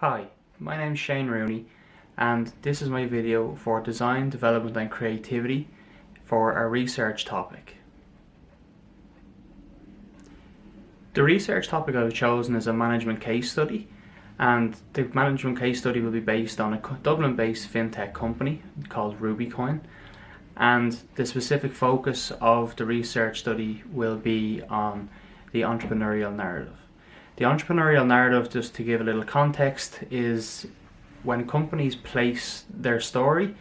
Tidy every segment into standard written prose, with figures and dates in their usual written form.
Hi, my name is Shane Rooney and this is my video for design, development and creativity for a research topic. The research topic I've chosen is a management case study, and the management case study will be based on a Dublin-based fintech company called Rubycoin, and the specific focus of the research study will be on the entrepreneurial narrative. The entrepreneurial narrative, just to give a little context, is when companies place their story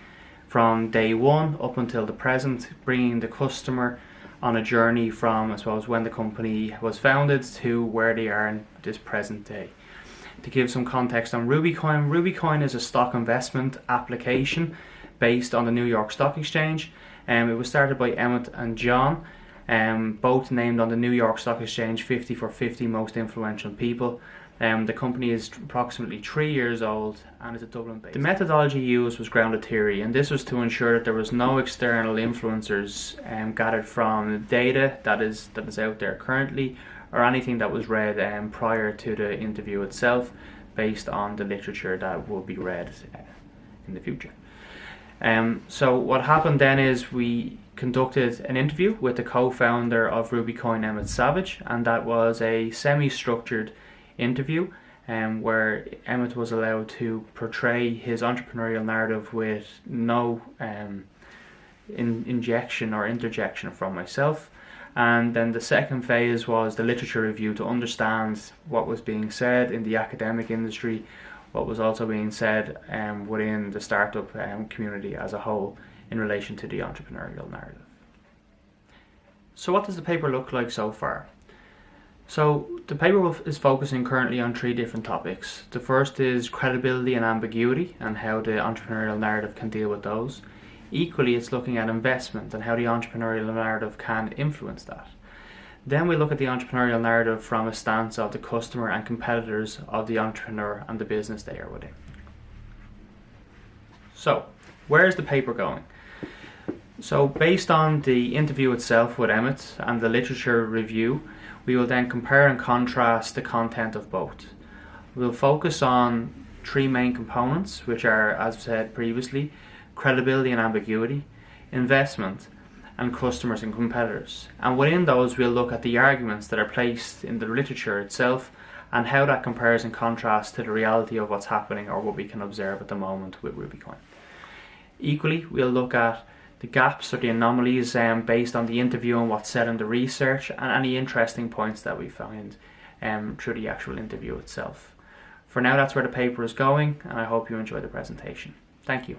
from day one up until the present, bringing the customer on a journey from, I suppose, when the company was founded to where they are in this present day. To give some context on Rubycoin, Rubycoin is a stock investment application based on the New York Stock Exchange. It was started by Emmett and John, both named on the New York Stock Exchange 50 for 50 most influential people. The company is approximately 3 years old and is a Dublin based. The methodology used was grounded theory, and this was to ensure that there was no external influencers gathered from data that is out there currently, or anything that was read prior to the interview itself, based on the literature that will be read in the future. So what happened then is we conducted an interview with the co-founder of Rubycoin, Emmett Savage, and that was a semi-structured interview where Emmett was allowed to portray his entrepreneurial narrative with no injection or interjection from myself. And then the second phase was the literature review to understand what was being said in the academic industry, what was also being said within the startup community as a whole in relation to the entrepreneurial narrative. So what does the paper look like so far? So the paper is focusing currently on 3 different topics. The first is credibility and ambiguity, and how the entrepreneurial narrative can deal with those. Equally, it's looking at investment and how the entrepreneurial narrative can influence that. Then we look at the entrepreneurial narrative from a stance of the customer and competitors of the entrepreneur and the business they are within. So, where is the paper going? So, based on the interview itself with Emmett and the literature review, we will then compare and contrast the content of both. We'll focus on 3 main components, which are, as said previously, credibility and ambiguity, investment, and customers and competitors. And within those, we'll look at the arguments that are placed in the literature itself and how that compares and contrasts to the reality of what's happening or what we can observe at the moment with Rubycoin. Equally, we'll look at the gaps or the anomalies based on the interview and what's said in the research, and any interesting points that we find through the actual interview itself. For now, that's where the paper is going, and I hope you enjoy the presentation. Thank you.